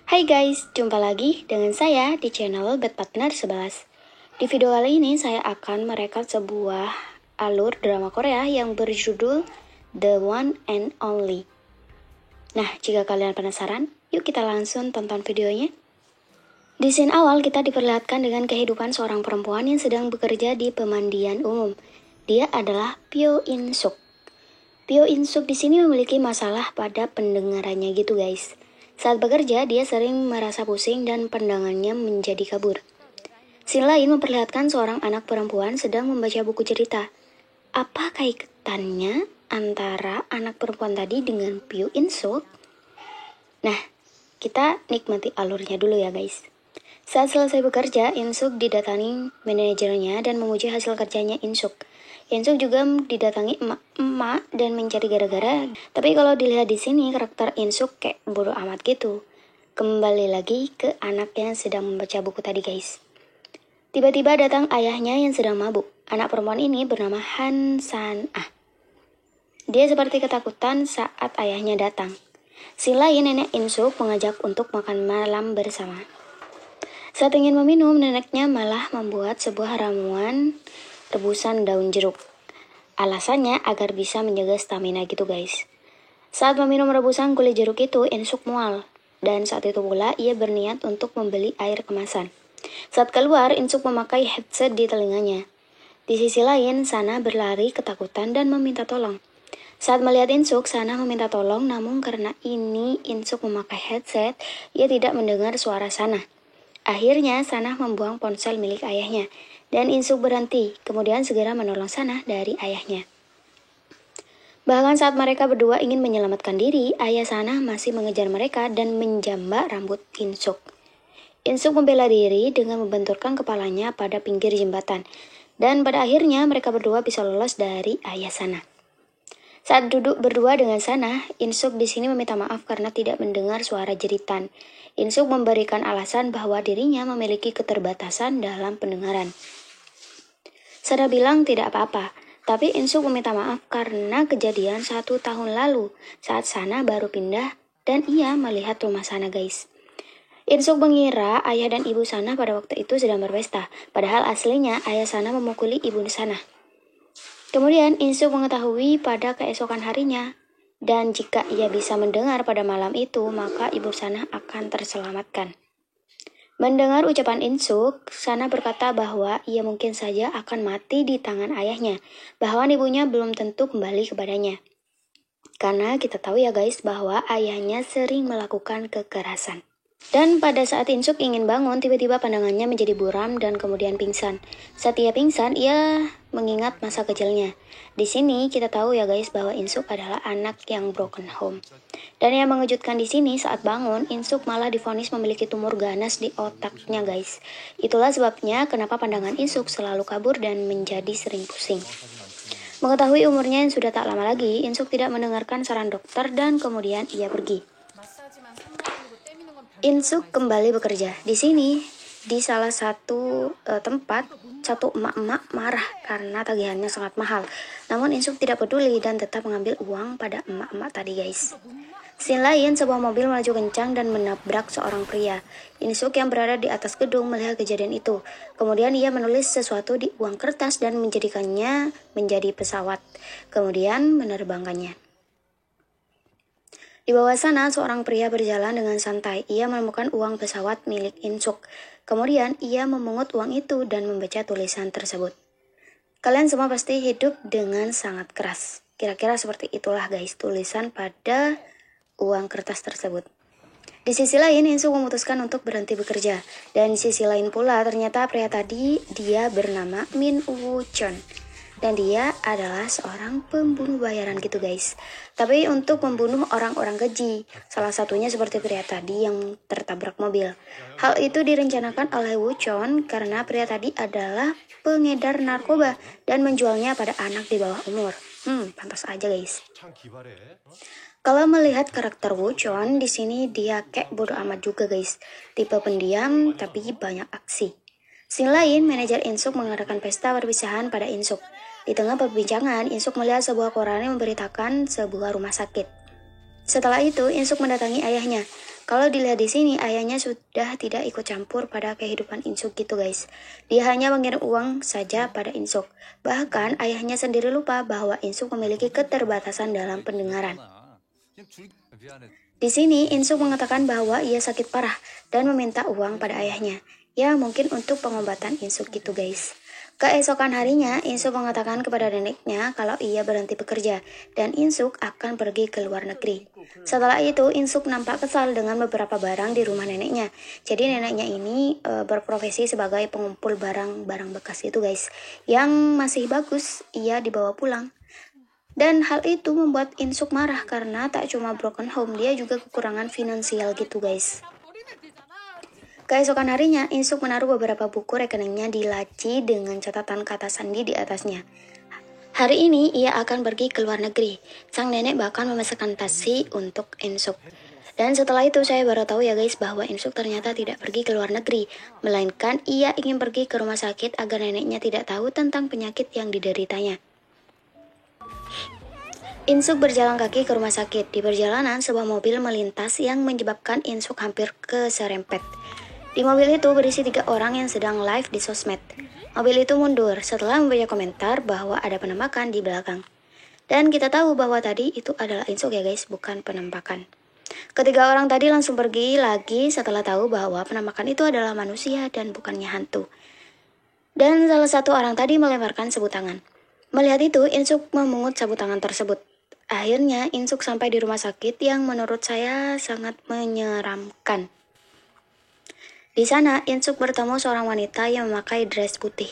Hai guys, jumpa lagi dengan saya di channel Bad Partner 11. Di video kali ini saya akan merekap sebuah alur drama Korea yang berjudul The One and Only. Nah, jika kalian penasaran, yuk kita langsung tonton videonya. Di scene awal kita diperlihatkan dengan kehidupan seorang perempuan yang sedang bekerja di pemandian umum. Dia adalah Pyo In Suk. Pyo In Suk di sini memiliki masalah pada pendengarannya gitu guys. Saat bekerja, dia sering merasa pusing dan pandangannya menjadi kabur. Scene lain memperlihatkan seorang anak perempuan sedang membaca buku cerita. Apa kaitannya antara anak perempuan tadi dengan Pyo In Suk? Nah, kita nikmati alurnya dulu ya guys. Saat selesai bekerja, In Suk didatangi manajernya dan memuji hasil kerjanya In Suk. In Suk juga didatangi emak-emak dan mencari gara-gara. Tapi kalau dilihat di sini karakter In Suk kayak bodoh amat gitu. Kembali lagi ke anak yang sedang membaca buku tadi guys. Tiba-tiba datang ayahnya yang sedang mabuk. Anak perempuan ini bernama Han San-ah. Dia seperti ketakutan saat ayahnya datang. Si lain nenek In Suk mengajak untuk makan malam bersama. Saat ingin meminum, neneknya malah membuat sebuah ramuan rebusan daun jeruk. Alasannya agar bisa menjaga stamina gitu guys. Saat meminum rebusan kulit jeruk itu, In Suk mual. Dan saat itu pula ia berniat untuk membeli air kemasan. Saat keluar, In Suk memakai headset di telinganya. Di sisi lain, Sana berlari ketakutan dan meminta tolong. Saat melihat In Suk, Sana meminta tolong, namun karena ini In Suk memakai headset, ia tidak mendengar suara Sana. Akhirnya, Sana membuang ponsel milik ayahnya. Dan In Suk berhenti, kemudian segera menolong Sana dari ayahnya. Bahkan saat mereka berdua ingin menyelamatkan diri, ayah Sana masih mengejar mereka dan menjambak rambut In Suk. In Suk membela diri dengan membenturkan kepalanya pada pinggir jembatan. Dan pada akhirnya mereka berdua bisa lolos dari ayah Sana. Saat duduk berdua dengan Sana, In Suk di sini meminta maaf karena tidak mendengar suara jeritan. In Suk memberikan alasan bahwa dirinya memiliki keterbatasan dalam pendengaran. Sana bilang tidak apa-apa, tapi In Suk meminta maaf karena kejadian 1 tahun lalu saat Sana baru pindah dan ia melihat rumah Sana guys. In Suk mengira ayah dan ibu Sana pada waktu itu sedang berpesta, padahal aslinya ayah Sana memukuli ibu Sana. Kemudian In Suk mengetahui pada keesokan harinya, dan jika ia bisa mendengar pada malam itu, maka ibu Sana akan terselamatkan. Mendengar ucapan In Suk, Sana berkata bahwa ia mungkin saja akan mati di tangan ayahnya, bahwa ibunya belum tentu kembali kepadanya. Karena kita tahu ya guys bahwa ayahnya sering melakukan kekerasan. Dan pada saat In Suk ingin bangun, tiba-tiba pandangannya menjadi buram dan kemudian pingsan. Saat ia pingsan, ia mengingat masa kecilnya. Di sini kita tahu ya guys bahwa In Suk adalah anak yang broken home. Dan yang mengejutkan di sini saat bangun, In Suk malah divonis memiliki tumor ganas di otaknya guys. Itulah sebabnya kenapa pandangan In Suk selalu kabur dan menjadi sering pusing. Mengetahui umurnya yang sudah tak lama lagi, In Suk tidak mendengarkan saran dokter dan kemudian ia pergi. In Suk kembali bekerja. Di sini, di salah satu tempat, satu emak-emak marah karena tagihannya sangat mahal. Namun In Suk tidak peduli dan tetap mengambil uang pada emak-emak tadi guys. Scene lain, sebuah mobil melaju kencang dan menabrak seorang pria. In Suk yang berada di atas gedung melihat kejadian itu. Kemudian ia menulis sesuatu di uang kertas dan menjadikannya menjadi pesawat. Kemudian menerbangkannya. Di bawah sana, seorang pria berjalan dengan santai. Ia menemukan uang pesawat milik In Suk. Kemudian, ia memungut uang itu dan membaca tulisan tersebut. Kalian semua pasti hidup dengan sangat keras. Kira-kira seperti itulah guys tulisan pada uang kertas tersebut. Di sisi lain, In Suk memutuskan untuk berhenti bekerja. Dan di sisi lain pula, ternyata pria tadi dia bernama Min Woo Chon. Dan dia adalah seorang pembunuh bayaran gitu guys. Tapi untuk membunuh orang-orang keji. Salah satunya seperti pria tadi yang tertabrak mobil. Hal itu direncanakan oleh Woo Chon karena pria tadi adalah pengedar narkoba dan menjualnya pada anak di bawah umur. Pantas aja guys. Kalau melihat karakter Woo Chon di sini dia kayak bodo amat juga guys. Tipe pendiam tapi banyak aksi. Scene lain, manajer In Suk mengadakan pesta perpisahan pada In Suk. Di tengah perbincangan, In Suk melihat sebuah koran yang memberitakan sebuah rumah sakit. Setelah itu, In Suk mendatangi ayahnya. Kalau dilihat di sini, ayahnya sudah tidak ikut campur pada kehidupan Insuk gitu guys. Dia hanya mengirim uang saja pada Insuk. Bahkan ayahnya sendiri lupa bahwa Insuk memiliki keterbatasan dalam pendengaran. Di sini, Insuk mengatakan bahwa ia sakit parah dan meminta uang pada ayahnya. Ya, mungkin untuk pengobatan Insuk gitu guys. Keesokan harinya, Insuk mengatakan kepada neneknya kalau ia berhenti bekerja dan Insuk akan pergi ke luar negeri. Setelah itu, Insuk nampak kesal dengan beberapa barang di rumah neneknya. Jadi neneknya ini berprofesi sebagai pengumpul barang-barang bekas itu guys. Yang masih bagus, ia dibawa pulang. Dan hal itu membuat Insuk marah karena tak cuma broken home, dia juga kekurangan finansial gitu guys. Keesokan harinya, Insuk menaruh beberapa buku rekeningnya di laci dengan catatan kata sandi di atasnya. Hari ini ia akan pergi ke luar negeri. Sang nenek bahkan memesankan taksi untuk Insuk. Dan setelah itu saya baru tahu ya guys bahwa Insuk ternyata tidak pergi ke luar negeri, melainkan ia ingin pergi ke rumah sakit agar neneknya tidak tahu tentang penyakit yang dideritanya. Insuk berjalan kaki ke rumah sakit. Di perjalanan, sebuah mobil melintas yang menyebabkan Insuk hampir keserempet. Di mobil itu berisi 3 orang yang sedang live di sosmed. Mobil itu mundur setelah membaca komentar bahwa ada penampakan di belakang. Dan kita tahu bahwa tadi itu adalah Insuk ya guys, bukan penampakan. Ketiga orang tadi langsung pergi lagi setelah tahu bahwa penampakan itu adalah manusia dan bukannya hantu. Dan salah satu orang tadi melemparkan sabut tangan. Melihat itu, Insuk memungut sabut tangan tersebut. Akhirnya, Insuk sampai di rumah sakit yang menurut saya sangat menyeramkan. Di sana, Insuk bertemu seorang wanita yang memakai dress putih.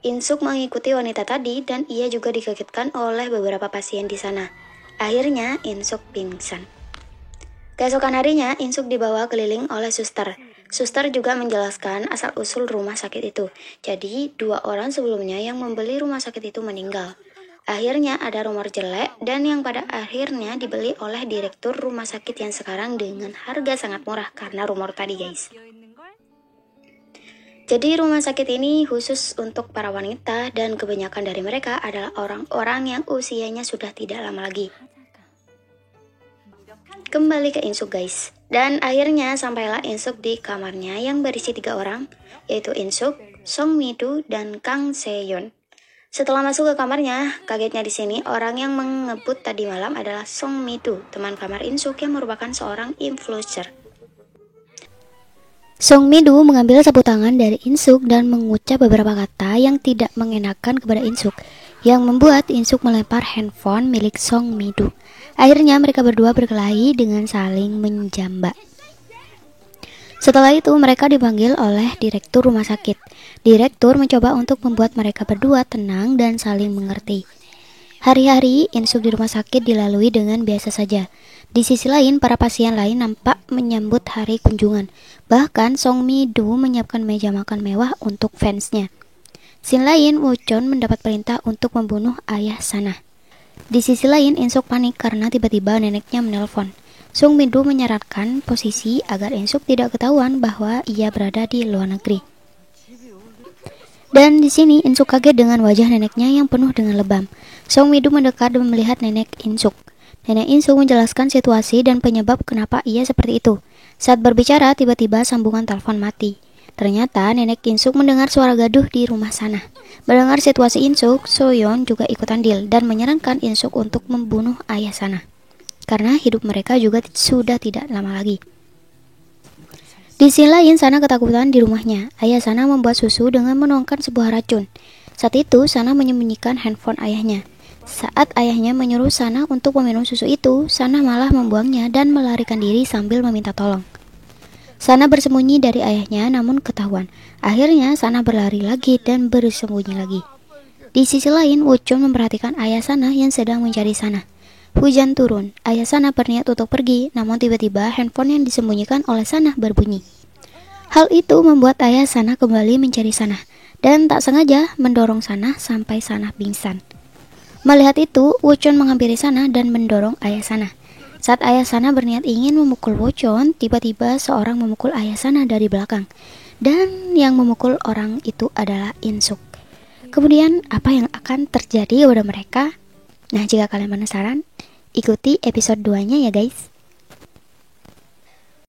Insuk mengikuti wanita tadi dan ia juga dikagetkan oleh beberapa pasien di sana. Akhirnya, Insuk pingsan. Keesokan harinya, Insuk dibawa keliling oleh suster. Suster juga menjelaskan asal-usul rumah sakit itu. Jadi, 2 orang sebelumnya yang membeli rumah sakit itu meninggal. Akhirnya ada rumor jelek dan yang pada akhirnya dibeli oleh direktur rumah sakit yang sekarang dengan harga sangat murah karena rumor tadi guys. Jadi rumah sakit ini khusus untuk para wanita dan kebanyakan dari mereka adalah orang-orang yang usianya sudah tidak lama lagi. Kembali ke Insuk guys. Dan akhirnya sampailah Insuk di kamarnya yang berisi 3 orang, yaitu Insuk, Song Mi-do, dan Kang Se-yeon. Setelah masuk ke kamarnya, kagetnya di sini orang yang mengebut tadi malam adalah Song Mi-do, teman kamar Insuk yang merupakan seorang influencer. Song Mi-do mengambil sabut tangan dari Insuk dan mengucap beberapa kata yang tidak mengenakan kepada Insuk, yang membuat Insuk melempar handphone milik Song Mi-do. Akhirnya mereka berdua berkelahi dengan saling menjambak. Setelah itu mereka dipanggil oleh direktur rumah sakit. Direktur mencoba untuk membuat mereka berdua tenang dan saling mengerti. Hari-hari Insuk di rumah sakit dilalui dengan biasa saja. Di sisi lain, para pasien lain nampak menyambut hari kunjungan. Bahkan Song Mi-do menyiapkan meja makan mewah untuk fansnya. Scene lain, Woo-chon mendapat perintah untuk membunuh ayah Sana. Di sisi lain, Insuk panik karena tiba-tiba neneknya menelpon. Song Mi-do menyarankan posisi agar Insuk tidak ketahuan bahwa ia berada di luar negeri. Dan di sini Insuk kaget dengan wajah neneknya yang penuh dengan lebam. Song Mi-do mendekat dan melihat nenek Insuk. Nenek Insuk menjelaskan situasi dan penyebab kenapa ia seperti itu. Saat berbicara, tiba-tiba sambungan telepon mati. Ternyata nenek Insuk mendengar suara gaduh di rumah sana. Mendengar situasi Insuk, So-yeon juga ikut andil dan menyarankan Insuk untuk membunuh ayah Sana. Karena hidup mereka juga sudah tidak lama lagi. Di sisi lain, Sana ketakutan di rumahnya. Ayah Sana membuat susu dengan menuangkan sebuah racun. Saat itu, Sana menyembunyikan handphone ayahnya. Saat ayahnya menyuruh Sana untuk meminum susu itu, Sana malah membuangnya dan melarikan diri sambil meminta tolong. Sana bersembunyi dari ayahnya namun ketahuan. Akhirnya Sana berlari lagi dan bersembunyi lagi. Di sisi lain, Woo-chon memperhatikan ayah Sana yang sedang mencari Sana. Hujan turun. Ayah Sana berniat untuk pergi, namun tiba-tiba handphone yang disembunyikan oleh Sana berbunyi. Hal itu membuat ayah Sana kembali mencari Sana dan tak sengaja mendorong Sana sampai Sana pingsan. Melihat itu, Woo-chon menghampiri Sana dan mendorong ayah Sana. Saat ayah Sana berniat ingin memukul Woo-chon, tiba-tiba seorang memukul ayah Sana dari belakang. Dan yang memukul orang itu adalah Insuk. Kemudian, apa yang akan terjadi kepada mereka? Nah, jika kalian penasaran, ikuti episode 2-nya ya guys.